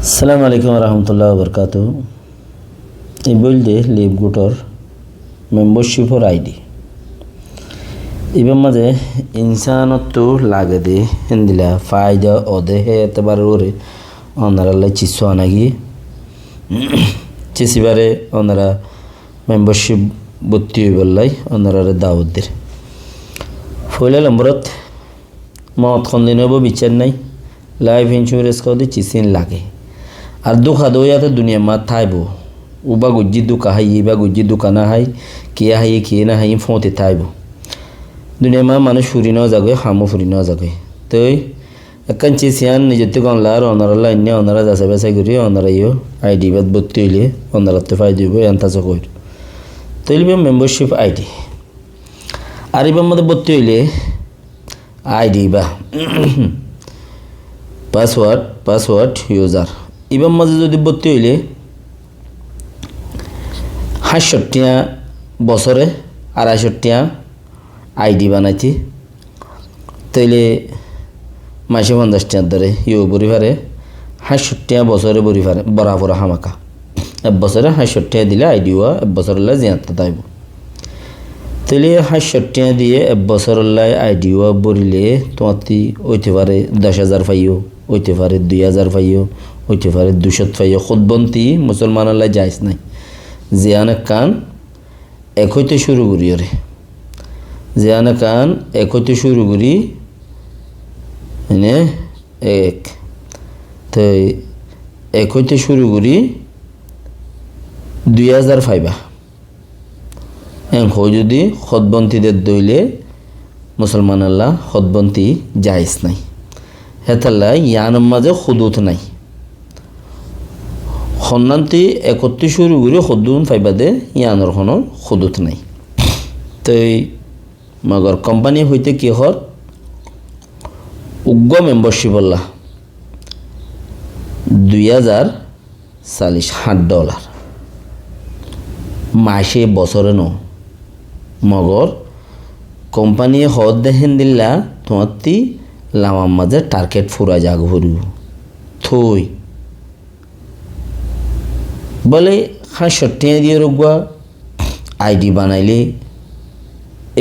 আসসালামু আলাইকুম রহমতুল্লাহ বরকাত। এই বলতে লিভ গুটর মেম্বারশিপর আইডি এবার মাঝে ইনসানত লাগে দে হিন্দিলা ফায়দা ওদে হে এতবার ওরে ওনারা চিসো আনাগি চিসিবারে ওনারা মেম্বারশিপ ভর্তি হয়ে বললাই ওনারা দাওয়াত দের ফলে নম্বরত মত খন্দিন হব বিচার নাই লাইফ ইন্স্যুরেন্স কদি চিসিন লাগে আর দুঃখা দইয়াতে দুনিয়া মা থাইব উবা গুজ্জি দুকা হাই ইবা গুজ্জি দুকা না হাই কিয়া হাই কিয়ে না হাই ফোঁতে থাইব দুনিয়া মা মানুষ ফুরি নেওয়া যাবে হামও ফুরি নেওয়া যাবে তই একান চিসিয়ান নিজের গনলা আর অনারা ইন্যা অনারা যাচাই বাছাই করি অনারা ইও আইডি বাদ ভর্তি হইলে অনারাতে ফাই দিব এনতাজ কই তৈলিবে মেম্বারশিপ আইডি আর এবার মধ্যে ভর্তি হইলে আইডি বা পাসওয়ার্ড ইউজার এবার মাঝে যদি ভর্তি হইলে ৬৭ বছরে ২৫০ আইডি বানাইছি তাইলে মাসে ৫০ ধরে ইউ বরি পারে ৬৭ বছরে বরি পারে বরাবর হামাকা এক বছরে ৬৭ দিলে আইডি হওয়া এক বছর হলে জিয়াত তাইব তাইলে ৬৭ দিয়ে এক বছর হলে আইডি হওয়া বরিলে তোমার হইতে পারে ১০,০০০ পাইও হইতে পারে ২,০০০ পাইও হইতে পারে ২০০ পাইও খুদবন্তি মুসলমানাল্লাহ যাইস নাই জিয়ানে কান এক হইতে শুরু করি ওরে জিয়ানে কান এক হইতে শুরু করি মানে এক তো এক হইতে শুরু করি ২,০০০ পাইবা এখন যদি খুদবন্তিদের দইলে মুসলমানাল্লাহ খুদবন্তি যাইস নাই হেতাল্লা ইয়ানের মাঝে খুদুত নাই সন্ন্যান্তি একত্রে শুরু করে খুদুন পাইবা দে ইয়ানোর কোনো খুদুত নাই তই মগর কোম্পানি হইতে কি হর উগ্র মেম্বারশিপ আল্লাহ $২,০৪০ মাসে বছরে ন মগর কোম্পানি হদ দেখেন দিল্লা তোমার লামার মাঝে টার্গেট ফুরা যাগ ভরু থই বলে ৬৭ দিয়ে রোগা আইডি বানাইলে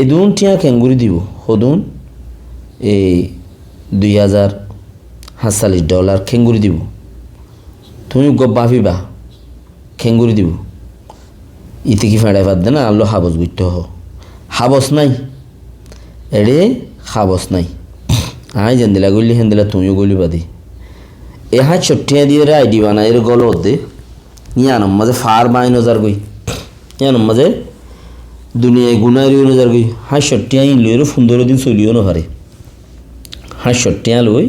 এদুন টিয়া কেঙ্গুরি দিব সদুন এই $২,০৪৭ খেঙ্গুরি দিব তুমি ভাবিবা খেঙ্গুরি দিব ইতে কি ফেড়াই পার দে না আল্লো হাবস গুইতে হ হাবস নাই এড়ে হাবস নাই আই জেন্দিলা গলি হেন্দিলা তুমিও গলি বাদি এ ৬৭ দিয়ে আইডি বানাই এর গল দে ইয়ানোর মাঝে ফার বাইন হাজার গই ইয়ানোর মাঝে দুনিয়ায় গুনারি হাজার গই ৬৭ ইন লইরে ১৫ দিন চলিও না পারে ৬৭ লই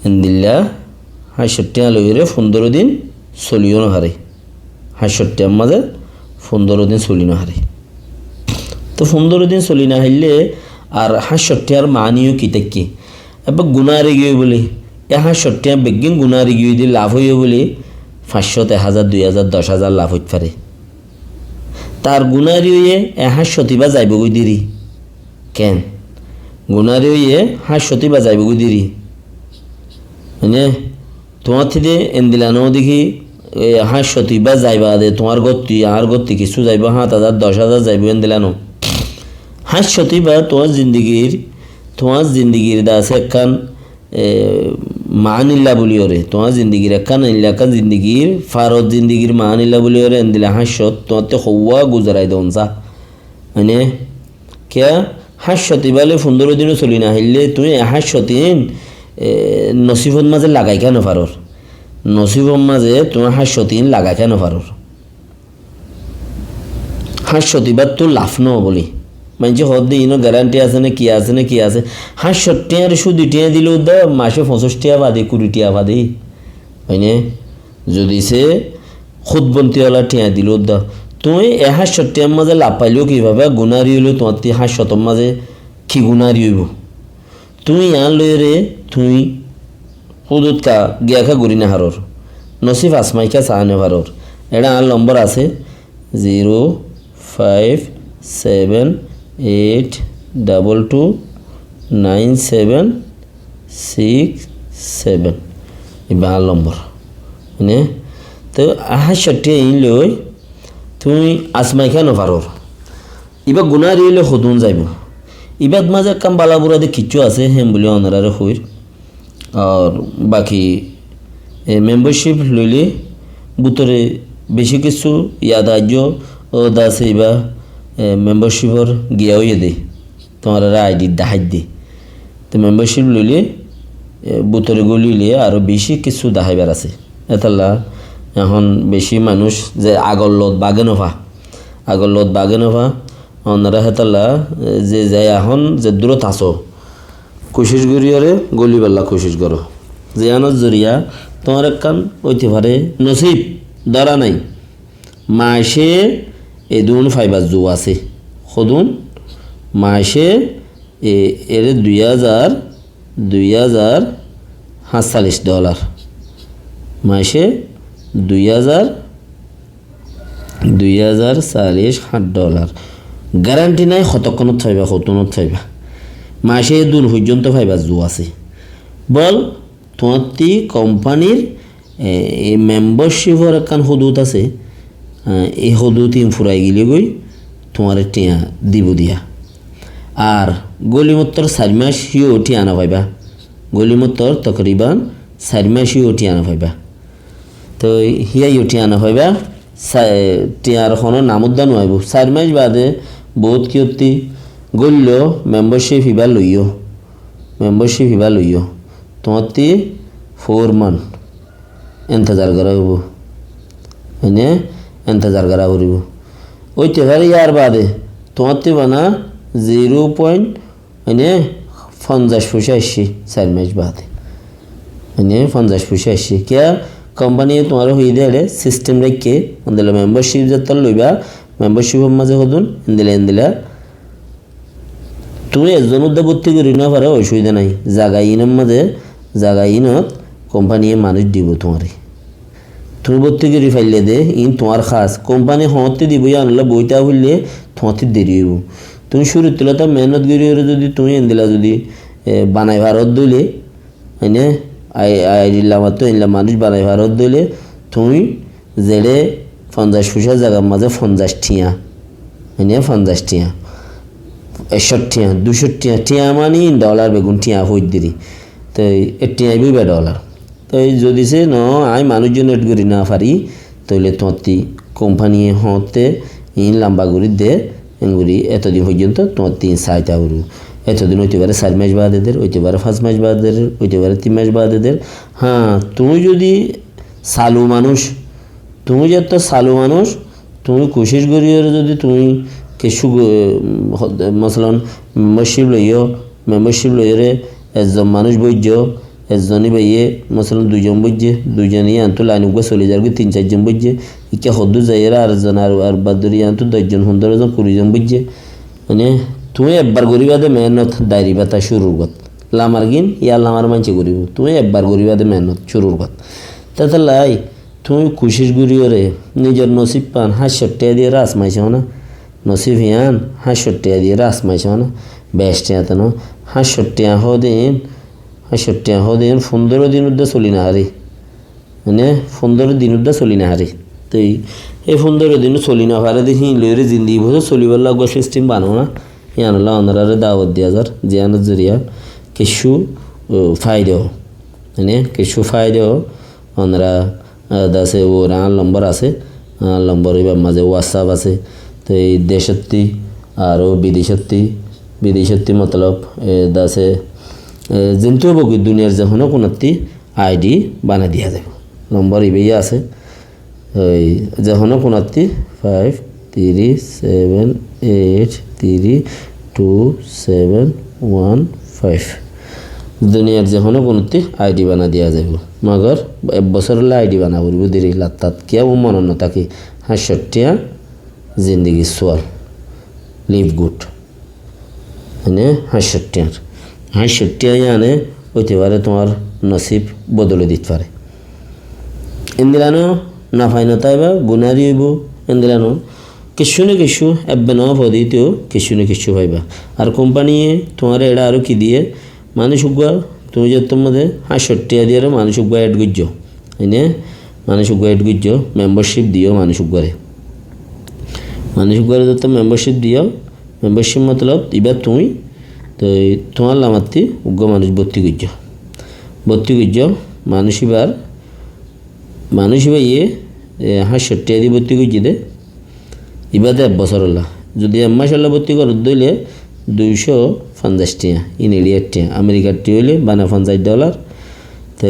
হেন্দিল্লা ৬৭ লইরে ১৫ দিন চলিও না পারে ৬৭ মাঝে ১৫ দিন চলি না হারে তো ১৫ দিন চলি না হারলে আর ৬৭ মানিও কি তাকি এবার গুণারে গিয়ে বলে এ ৬৭ বেগিন গুণারে গিয়ে দিয়ে লাভ হইও বলে ৫০০ ১,০০০ ২,০০০ ১০,০০০ লাভ হইতে পারে তার গুণারি হইয়ে ৬৭ বা যাইব গই দিরি কেন গুণারি হইয়ে ৬৭ বা যাইব গই দিরি মানে তোমার থেকে এন্দিলানো দেখি ৬৭ বা যাইবা দে তোমার গতি আর গতি কিছু যাইব ৭,০০০ ১০,০০০ যাইব এন্দিলানো ৬৭ বা তোমার জিন্দিগির দা আছে একখান মানিল্লা বলি ওরে তোমার জিন্দিগির একখান এলাকা জিন্দিগির ফারত জিন্দিগির মানিল্লা বলি ওরে এন্দিলা ৬৭ তোমার তো হওয়া গুজরাই দন চা মানে কে ৬৭ বালে ১৫ দিনও চলি না হাইলে তুমি ৬৭ নসিবত মাঝে লাগাই কেন পারোর নসিবর মাঝে তোমার ৬৭ লাগাই কেন পারোর ৬৭ বার তো লাভ ন বলি মানে হদ দিয়ে ইনো গ্যারান্টি আছে না কি আছে না কি আছে ৬৭ শুধু টিয়া দিলেও দা মাসে ৬৫ বাদে ২০ বাদে হয়নে যদি সে খুদবন্তিওয়ালা টিয়া দিলেও দা তুমি ৬৭ মাঝে লাভ পাইলেও কীভাবে গুণারি হইলেও তোমার ৬৭ মাঝে কি গুণারি হইব তুমি ইয়ান লইরে তুমি হুদুৎকা গিয়াখা ঘুরি না হারোর নসিব আসমাইকা চাহানে হারোর এটা আর নম্বর আছে 057822976 7 এবার আর নম্বর এনে তো 68 টিয়া ইন লই তুমি আসমাই কেন পারো ইবা গুনারি হইলে সদুন যাইব ইবাদ মাঝে কাম বালাবুরাদে কিচ্ছু আছে হেম বলে অনারারে হইর আর বাকি মেম্বারশিপ লইলে বুতরে বেশি কিছু ইয়াদ আজ্য ও দাসে ইবা মেম্বারশিপর গিয়াও দে তোমার আইডি দাহাই দে তো মেম্বারশিপ লইলে বুতরে গলিলে আরও বেশি কিছু দাহাইবার আছে এতাল্লা এখন বেশি মানুষ যে আগর লত বাগে নভা অনারা হেতাল্লা যে যাই এখন যে দূরত আসো কোশিশ করিয়ারে গলিবাল্লা কোশিশ করো যে আনত জরিয়া তোমার একখান হইতে পারে নসিব ধরা নাই মাসে এদুন ফাইবার জো আছে সদুন মাসে এর $2,47 মাসে $2,47 গ্যারান্টি নাই কতক্ষণত থাইবা কতনত থাইবা মাসে দূর পর্যন্ত ফাইবার জো আছে বল তোমার কোম্পানির এই মেম্বারশিপর একখান হদুত আছে এই হদুত ফুরাই গেলে গই তোমার টিয়া দিব দিয়া আর গলিমত্তর 4 মাস হিও টিয়া না পাইবা গলিমত্তর তকরিবান 4 মাস হিও টিয়া না পাইবা তো হিয়াইও টিয়া না পাইবা টিয়ার কোনো নামুদ্দান হইব 4 মাস বাদে বহুত কিয়তি গলিল মেম্বারশিপ হিবা লইও তোমার 4 মান এন্তজার করা হইব এনে এন্তজার করা করিব ওইতে পারে ইয়ার বাদে তোমার বানা 0.50 পয়সা আসছে 4 মাস বাদে এনে 50 পয়সা আসছে কে কোম্পানি তোমার হয়ে দেয় সিস্টেম রেখে দিলে মেম্বারশিপ যাত্রা লইবা মেম্বারশিপের মাঝে হদুন এন্দিলা তুমি একজন উদ্যোগ ভর্তি করি না পারো অসুবিধা নাই জাগা ইনত কোম্পানিয়ে মানুষ দিব তোমারে তুমি ভর্তি করে ফাইলে দে তোমার খাস কোম্পানি হতে দিব আনলে বইটা হইলে তোমার দেরি হইব তুমি শুরু তুলে তো মেহনত করি যদি তুমি এনদিলা যদি বানাই ভারত দইলে এনে আমার তো এনলা মানুষ বানাই ভারত দইলে তুমি জেড়ে 50 পয়সা জায়গার মাঝে 50 টিয়া এনে 50 টিয়া 61 টিয়া 200 টিয়া মানে $, বেগুন টিয়া হই দিদি তো টিয়া $, তো যদি সে আমি মানুষজন এড করি না পারি তাহলে তোমার কোম্পানি হতে লম্বা করি দে এগুলি এতদিন পর্যন্ত তোমার 3 করু এতদিন হইতে পারে 4 মাস বাদেদের হইতে পারে 5 মাস বাদেদের হইতে পারে 3 মাস বাদেদের হ্যাঁ তুমি যদি সালু মানুষ তুমি কোশিশ করি যদি তুমি কিছু মসলান মেম্বারশিপ লইরে একজন মানুষ বৈজ্য একজনই বাইয়ে মসলান 2 জন বইজে 2 জনই আনতো লাইন উগা চলে যার 3-4 জন বইজে ইকে হদ্দু যাইরা আরেকজন আর বাদরি আনতো 10 জন 15 জন 20 জন বইজে মানে তুমি একবার গরিবাদে মেহনত দায়রি বাতা শুরুর গত লামার গিন ইয়া লামার মানছে গরিব তুমি একবার গরিবাদে মেহনত শুরুর গত তাতে লাই তুমি কোশিশ করিওরে নিজের নসিব পান 60 টাকা দিয়ে রাস মাইছো না নসিব হিয়ান 60 টাকা দিয়ে রাস মাইছো না বেস্ট টাকা না 60 টাকা হদিন 15 দিন উদ্দা চলি না হারি মানে 15 দিন উদ্দা চলি না হারি তো এই 15 দিন চলি না পারে দেখি লইরে জিন্দি বছর চলিবার লাগবে সিস্টেম বানো না ইয়ানলা অনারারে দাওয়াত দিয়া যার জিয়ানত জরিয়া কিছু ফায়দাও মানে কিছু ফায়দাও অনারা দাসে ওরা নম্বর আছে নম্বর এবার মাঝে হোয়াটসঅ্যাপ আছে তো এই দেশত্তি আরও বিদেশত্তি মতলব দাসে যেহেতু বকি দুনিয়ার যখন কোনটি আইডি বানা দিয়া যাব নম্বর ইবেই আছে ওই যখন কোনটি 537832715 দুনিয়ার যখন কোনটি আইডি বানা দিয়া যাব মগর 1 বছরলে আইডি বানা করব দেরি লাত্তাত কেউ মন ন থাকে 60 জিন্দগি সোয়াল লিভ গুড মানে 60 আনে হইতে পারে তোমার নসিব বদলে দিতে পারে এন্দিলানো না ফাইনা তাইবা গুনারি হইব এন্দিলানো কিছু না কিছু এব্বে না পদিতেও কিছু না কিছু পাইবা আর কোম্পানি তোমার এটা আরও কি দিয়ে মানুষ উগা তুমি যে তোমাদের 60 দিয়ে মানুষ উগা অ্যাড করছো এনে মানুষ উগাইট গুজ্জ মেম্বারশিপ দিও মানুষ উগারে তো মেম্বারশিপ দিও মেম্বারশিপ মতলব এবার তুমি তো তোমার লামাত্তি উগ্র মানুষ ভর্তি গুজ্জ মানুষ এবার ইয়ে 65 টাকা দিয়ে ভর্তি গুজ্জি দে এবার 1 বছর হল্লা যদি 1 মাস হল্লা ভর্তি করো দইলে 250 টাকা ইন্ডিয়ার টাকা আমেরিকার টি হইলে বানা $50 তো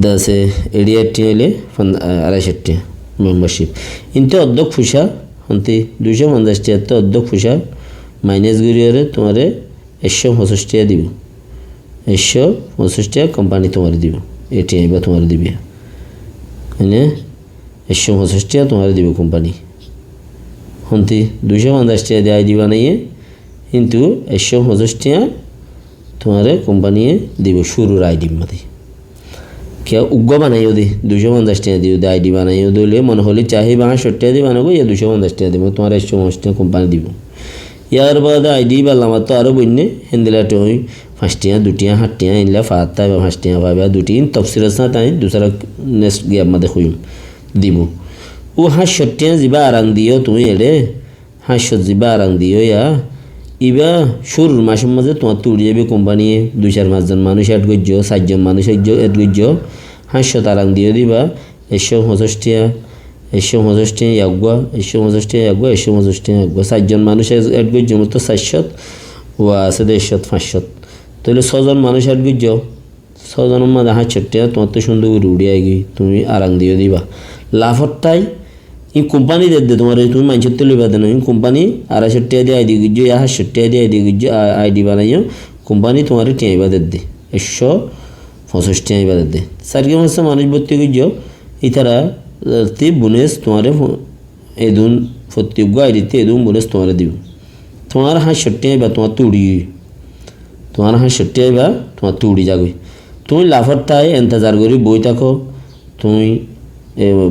দাসে এডিয়ার টি হইলে 250 টাকা মেম্বারশিপ কিন্তু অর্ধেক ফুসা হন্তি 250 টাকা তো অর্ধেক ফুসা মাইনাস গড়িয়ে তোমারে 125 টাকা দিব 125 টাকা কোম্পানি তোমার দিব এটিআই বা তোমার দিবে মানে 125 টাকা তোমার দিব কোম্পানি হন্তি 250 টাকা দিয়ে আইডি বানাইয়ে কিন্তু 125 টাকা তোমার কোম্পানি দিব শুরুর আইডি মধ্যে কে উগ্র বানাইও দে 250 টাকা দিও দে আইডি বানাইও দিলে মনে হলে চাহে 62 টাকা দিয়ে বানাবো ইয়া 250 টাকা দিব তোমার 125 টাকা কোম্পানি দিব ইয়ার বাদে আইডি বালামা তো আরও বন্যে হেন্দিলাটে ওই 5 টাকা 2 টাকা 8 টাকা ইনলা 5 টাকা 5 টাকা পাবে 2 টিন তফসিল আছে তাই দুসরা নেক্সট গিয়ে আমাদের খুঁজুম দিব ও 500 টাকা যাবা আরাং দিও তুমি এলে 500 যাবা আরাং দিও ইয়া ইবা শুরুর মাসের মাঝে তোমার তুড়ি যাবে কোম্পানি 2-4 জন মানুষ অ্যাড করছো 4 জন মানুষ অ্যাড করছো 500 তারাং দিয়ে দিবা 125 টাকা 125 টাকা একগা 125 টাকা একগা 125 টাকা একগা 4 জন মানুষ অ্যাড করছো মতো 400 ও আছে 150 500 তাহলে 6 জন মানুষ অ্যাড করছো 6 জনের মধ্যে 500 টাকা তোমার তো সুন্দর করে উড়িয়ে গিয়ে তুমি আরাং দিয়ে দিবা লাভটাই এই কোম্পানি দে তোমার তুমি মানুষের তো লইবা দেন কোম্পানি 250 টাকা দিয়ে আইডি গুজ্জো 150 টাকা দিয়ে আইডি গুজ্জো আইডি বানাইও কোম্পানি তোমার টিয়াইবা দে 125 টাকা দে সার্কে মাসে মানুষ ভর্তি গুজ্জো ইতারা তে বোনাস তোমার এদুন প্রত্যেক আইডিতে এদুন বোনাস তোমার দিব তোমার 500 টাকা তোমার তুড়ি তোমার 500 টাকা তোমার তুড়ি যাবে তুমি লাভটাই ইন্তজার করি বই থাকো তুমি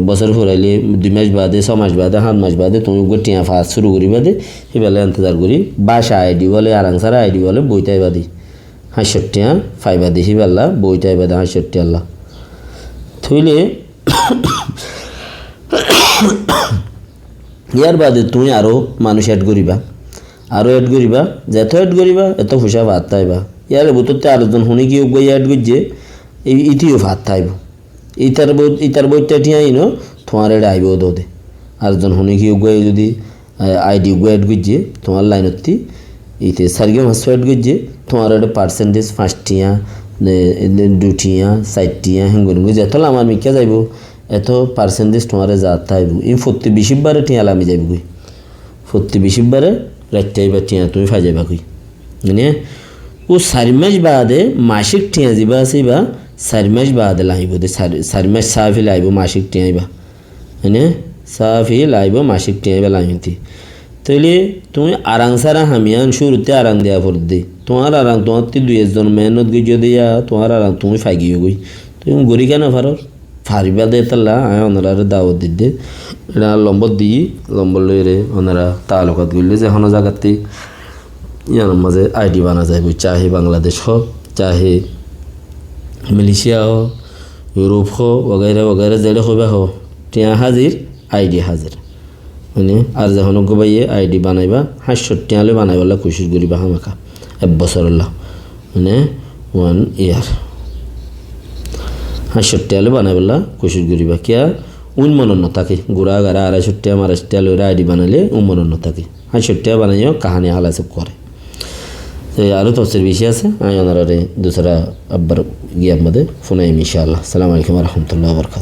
বছর ফুরাইলে 2 মাস বাদে 6 মাস বাদে 7 মাস বাদে তুমি টিয়া ফাঁস শুরু করি বাদে এবেলা ইন্তজার করি বাসা আইডি বলে আরাংসারা আইডি বলে বইটাই বাদি 65 টাকা ফাইবা দিহি বেলা বইটাই বাদে 65 টাকা আল্লাহ থইলে ইয়ার বাদে তুমি আরও মানুষ অ্যাড করিবা যত অ্যাড করিবা এত ফুসা ভাত তাইবা ইয়ার বুততে আরেকজন শুনি কি অ্যাড করছে এই ইতিও ভাত তাইব ইতার বইটা ঠিয়াই নো তোমার এটা আইব দে আরেকজন শুনি কি যদি আইডি অ্যাড করছে তোমার লাইনতি ইতে সার্গে মাস অ্যাড করছে তোমার একটা পার্সেন্টেজ 5 টাকা 2 টাকা 4 টাকা হেঙ্গুন যত আমার মিকা যাইব এত পার্সেন্টেজ তোমার যা তাইব এই 20 বারে টিয়া লামি যাইব কই 20 বারে রাখতে বা টিয়া তুমি ফাই যাবা কই মানে ও 4 মাস বাদে মাসিক টিয়া যাবা আছে বা 4 মাস বাদে লাইব দে 4 মাস সাফি লাইব মাসিক টিয়া আইবা মানে সাফি লাইব মাসিক টিয়া আইবা লাইতি তাইলে তুমি আরাংসারা হামিয়ান শুরুতে আরাং দেয়া পড় দে তোমার আরাং তোমার 2 জন মেহনত গিয়ে দিয়া তোমার আরাং তুমি ফাই গিয়ে গই তুমি গরি কেন ফারর ফারিবা দে তাল্লা আয় ওনারা দাওয়াত দিতে এটা লম্বর দিই লম্বর লইরে ওনারা তালুকাত গইলে যে কোনো জায়গাতে ইয়ার মাঝে আইডি বানা যায় চাহে বাংলাদেশ হোক চাহে মালয়েশিয়া হোক ইউরোপ হোক वगैरह যেটা হইবা হোক টিয়া হাজির আইডি হাজির মানে আর যখন গোবাইয়ে আইডি বানাইবা 500 টাকা হলে বানাইবালা কোশিশ করিবা হামাকা 1 বছর হল মানে 1 ইয়ার 500 টাকা হলে বানাইবালা কোশিশ করিবা কিয়া উন্মনন থাকে গুড়া গাড়া 250 টাকা 250 টাকা লইরা আইডি বানাইলে উন্মনন থাকে 500 টাকা বানাইও কাহানি হালা সব করে আরও তফসির বেশি আছে আমি ওনারা দুসরা আব্বার গিয়ে আমাদের ফোনাইম ইনশাআল্লাহ। আসসালামু আলাইকুম ওয়া রাহমাতুল্লাহি ওয়া বারাকাতুহু।